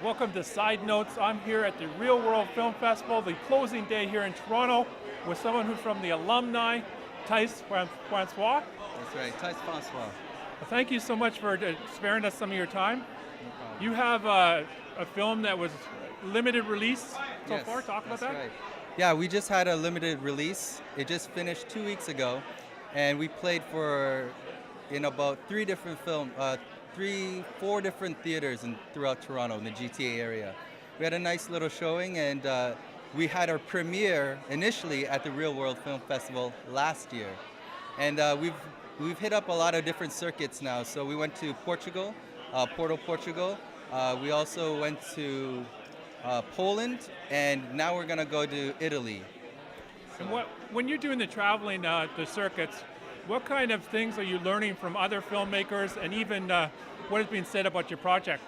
Welcome to Side Notes. I'm here at the ReelWorld Film Festival, the closing day here in Toronto, with someone who's from the alumni, Tyce Francois. That's right, Tyce Francois. Well, thank you so much for sparing us some of your time. No problem. You have a film that was limited release so Yes, far. Talk about that. Right. Yeah, we just had a limited release. It just finished 2 weeks ago, and we played in about four different theaters throughout Toronto in the GTA area. We had a nice little showing, and we had our premiere initially at the ReelWorld Film Festival last year, and we've hit up a lot of different circuits now. So we went to Portugal, Porto, Portugal. We also went to Poland, and now we're gonna go to Italy. And when you're doing the traveling, the circuits, what kind of things are you learning from other filmmakers, and even what has been said about your project?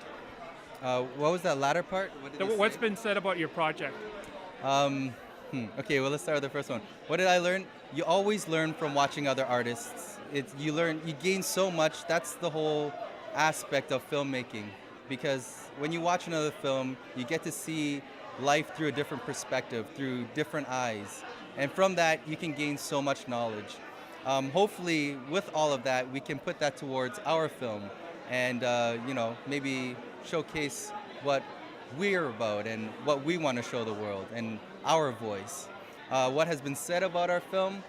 What was that latter part? What's been said about your project? Okay, well, let's start with the first one. What did I learn? You always learn from watching other artists. You gain so much. That's the whole aspect of filmmaking, because when you watch another film, you get to see life through a different perspective, through different eyes. And from that, you can gain so much knowledge. Hopefully, with all of that, we can put that towards our film and, maybe showcase what we're about and what we want to show the world and our voice. What has been said about our film,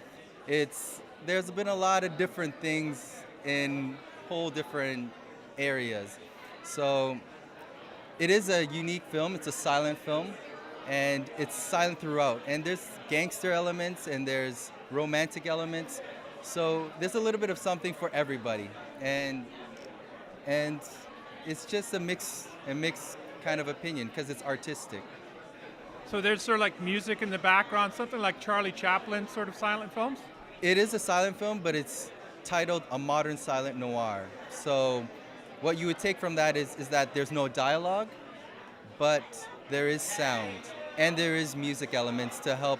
there's been a lot of different things in whole different areas. So it is a unique film. It's a silent film, and it's silent throughout. And there's gangster elements and there's romantic elements. So there's a little bit of something for everybody, and it's just a mixed kind of opinion because it's artistic. So there's sort of like music in the background, something like Charlie Chaplin sort of silent films? It is a silent film, but it's titled A Modern Silent Noir. So what you would take from that is that there's no dialogue, but there is sound, and there is music elements to help,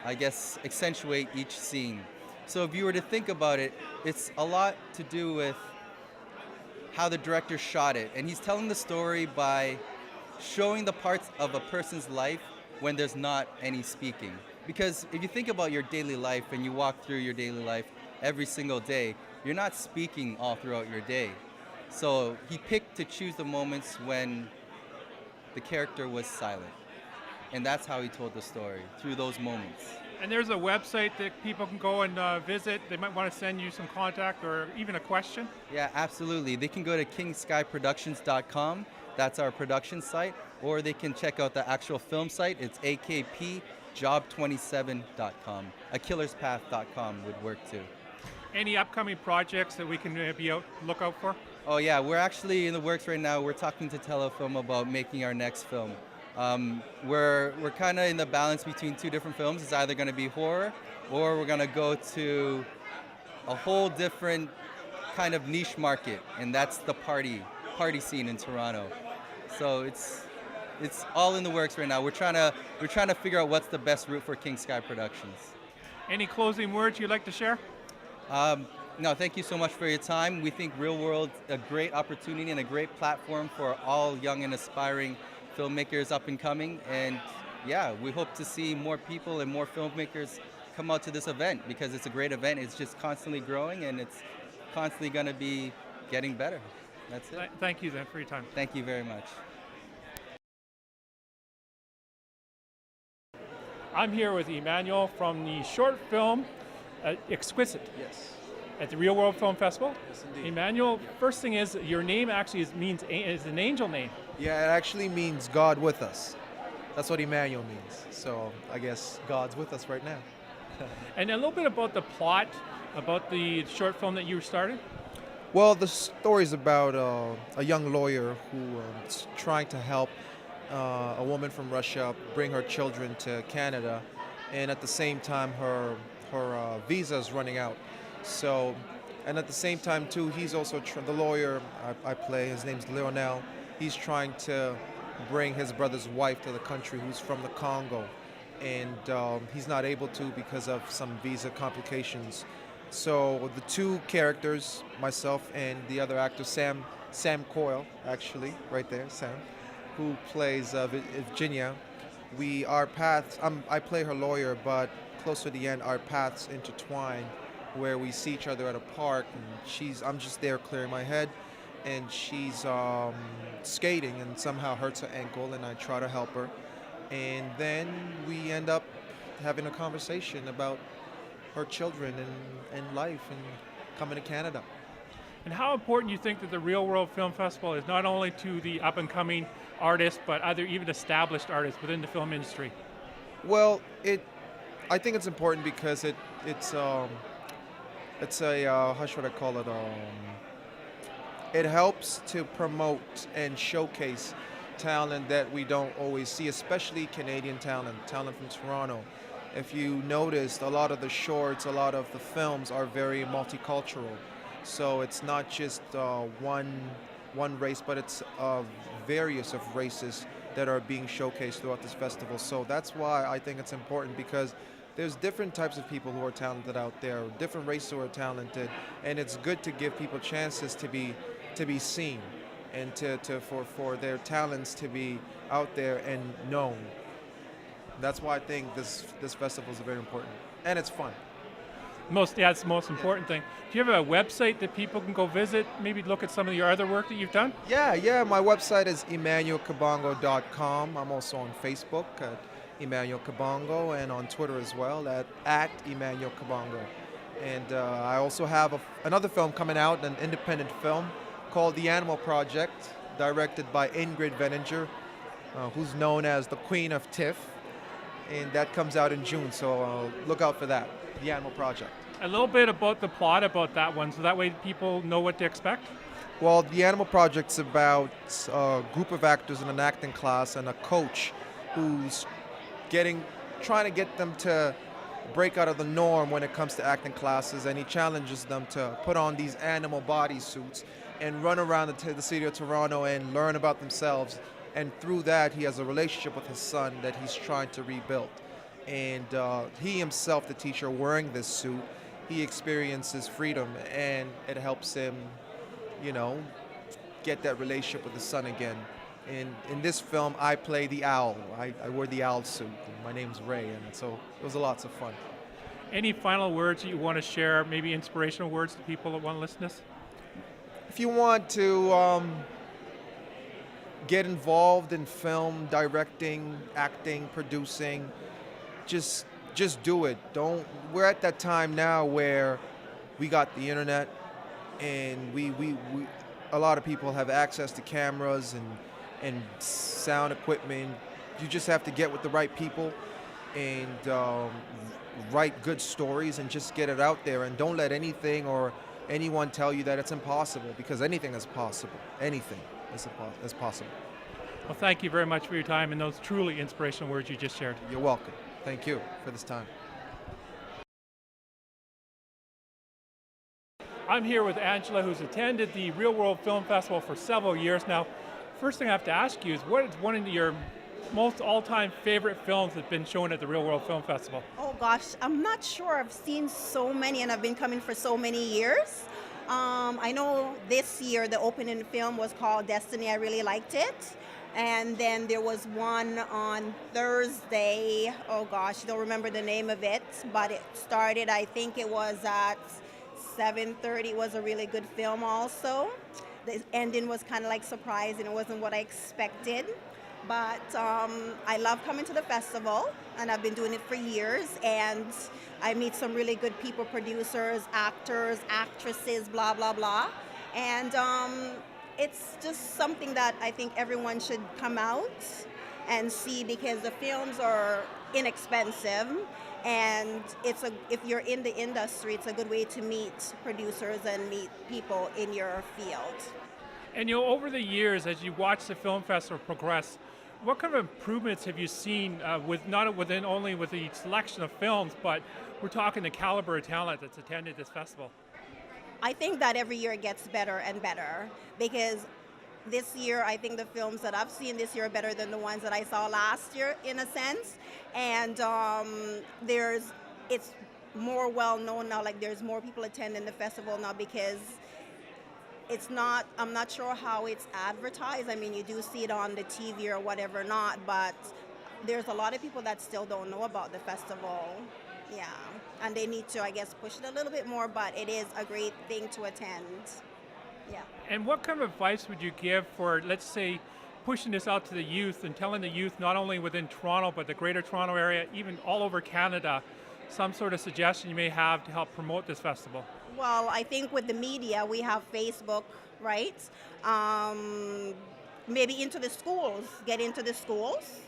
I guess, accentuate each scene. So if you were to think about it, it's a lot to do with how the director shot it. And he's telling the story by showing the parts of a person's life when there's not any speaking. Because if you think about your daily life and you walk through your daily life every single day, you're not speaking all throughout your day. So he picked to choose the moments when the character was silent. And that's how he told the story, through those moments. And there's a website that people can go and visit. They might want to send you some contact or even a question. Yeah, absolutely. They can go to kingskyproductions.com. That's our production site. Or they can check out the actual film site. It's akpjob27.com. akillerspath.com would work too. Any upcoming projects that we can look out for? Oh yeah, we're actually in the works right now. We're talking to Telefilm about making our next film. We're kind of in the balance between two different films. It's either going to be horror, or we're going to go to a whole different kind of niche market, and that's the party scene in Toronto. So it's all in the works right now. We're trying to figure out what's the best route for King Sky Productions. Any closing words you'd like to share? No, thank you so much for your time. We think ReelWorld a great opportunity and a great platform for all young and aspiring filmmakers up and coming, and yeah, we hope to see more people and more filmmakers come out to this event, because it's a great event. It's just constantly growing, and it's constantly going to be getting better. That's it. Thank you then for your time. Thank you very much. I'm here with Emmanuel from the short film Exxxquisite. Yes. At the ReelWorld Film Festival. Yes, indeed. Emmanuel, first thing is, your name actually is an angel name. Yeah, it actually means God with us. That's what Emmanuel means. So I guess God's with us right now. And a little bit about the plot, about the short film that you started. Well, the story is about a young lawyer who is trying to help a woman from Russia bring her children to Canada, and at the same time her visa is running out. So, and at the same time too, he's also the lawyer I play. His name's Lionel. He's trying to bring his brother's wife to the country, who's from the Congo, and he's not able to because of some visa complications. So the two characters, myself and the other actor, Sam Coyle, actually, right there, Sam. who plays Virginia. Our paths. I play her lawyer, but close to the end, our paths intertwine, where we see each other at a park, and I'm just there clearing my head, and she's skating and somehow hurts her ankle, and I try to help her, and then we end up having a conversation about her children and life and coming to Canada. And how important you think that the ReelWorld Film Festival is not only to the up-and-coming artists, but other even established artists within the film industry? Well, I think it's important because it's a how should I call it? It helps to promote and showcase talent that we don't always see, especially Canadian talent from Toronto. If you noticed, a lot of the shorts, a lot of the films are very multicultural. So it's not just one race, but it's various of races that are being showcased throughout this festival. So that's why I think it's important, because there's different types of people who are talented out there, different races who are talented, and it's good to give people chances to be seen and for their talents to be out there and known. That's why I think this festival is very important, and it's fun. That's the most important thing. Do you have a website that people can go visit, maybe look at some of your other work that you've done? Yeah, my website is emmanuelkabongo.com. I'm also on Facebook at Emmanuel Kabongo, and on Twitter as well at Emmanuel Kabongo. And I also have another film coming out, an independent film called The Animal Project, directed by Ingrid Veninger, who's known as the Queen of TIFF, and that comes out in June, so look out for that, The Animal Project. A little bit about the plot about that one, so that way people know what to expect? Well, The Animal Project's about a group of actors in an acting class and a coach who's trying to get them to break out of the norm when it comes to acting classes, and he challenges them to put on these animal bodysuits and run around the city of Toronto and learn about themselves. And through that, he has a relationship with his son that he's trying to rebuild. And he himself, the teacher, wearing this suit, he experiences freedom, and it helps him, get that relationship with his son again. And in this film, I play the owl. I wear the owl suit. And my name's Ray, and so it was lots of fun. Any final words that you want to share, maybe inspirational words to people that want to listen to this? If you want to get involved in film, directing, acting, producing, just do it. We're at that time now where we got the internet, and we a lot of people have access to cameras and sound equipment. You just have to get with the right people and write good stories and just get it out there, and don't let anything or anyone tell you that it's impossible, because anything is possible. Anything is possible. Well, thank you very much for your time and those truly inspirational words you just shared. You're welcome. Thank you for this time. I'm here with Angella, who's attended the ReelWorld Film Festival for several years now. First thing I have to ask you is, what is one of your most all-time favorite films that's been shown at the ReelWorld Film Festival? Oh gosh, I'm not sure. I've seen so many, and I've been coming for so many years. I know this year the opening film was called Destiny. I really liked it. And then there was one on Thursday. Oh gosh, I don't remember the name of it, but it started, I think it was at 7:30. It was a really good film also. The ending was kind of like surprising. It wasn't what I expected. But I love coming to the festival, and I've been doing it for years, and I meet some really good people, producers, actors, actresses, blah, blah, blah. And it's just something that I think everyone should come out and see, because the films are inexpensive, and if you're in the industry, it's a good way to meet producers and meet people in your field. And over the years, as you watch the film festival progress, what kind of improvements have you seen only with the selection of films, but we're talking the caliber of talent that's attended this festival? I think that every year it gets better and better, because this year I think the films that I've seen this year are better than the ones that I saw last year, in a sense. And it's more well known now, like there's more people attending the festival now, because it's not, I'm not sure how it's advertised. I mean, you do see it on the TV or whatever not, but there's a lot of people that still don't know about the festival. Yeah, and they need to, I guess, push it a little bit more, but it is a great thing to attend. Yeah. And what kind of advice would you give for, let's say, pushing this out to the youth and telling the youth not only within Toronto, but the greater Toronto area, even all over Canada, some sort of suggestion you may have to help promote this festival? Well, I think with the media, we have Facebook, right? Maybe into the schools, get into the schools,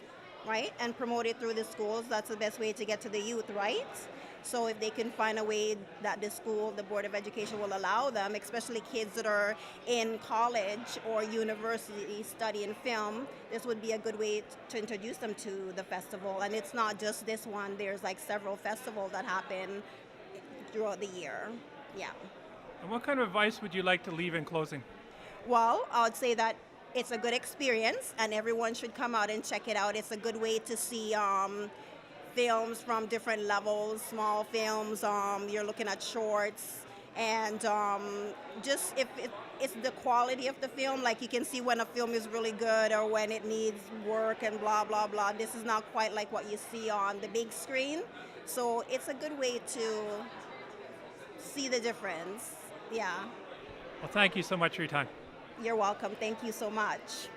right? And promote it through the schools. That's the best way to get to the youth, right? So if they can find a way that the school, the Board of Education will allow them, especially kids that are in college or university studying film, this would be a good way to introduce them to the festival. And it's not just this one. There's like several festivals that happen throughout the year. Yeah. And what kind of advice would you like to leave in closing? Well, I would say that it's a good experience and everyone should come out and check it out. It's a good way to see films from different levels, small films, you're looking at shorts, and just if it's the quality of the film, like you can see when a film is really good or when it needs work and blah, blah, blah. This is not quite like what you see on the big screen. So it's a good way to see the difference. Yeah. Well, thank you so much for your time. You're welcome. Thank you so much.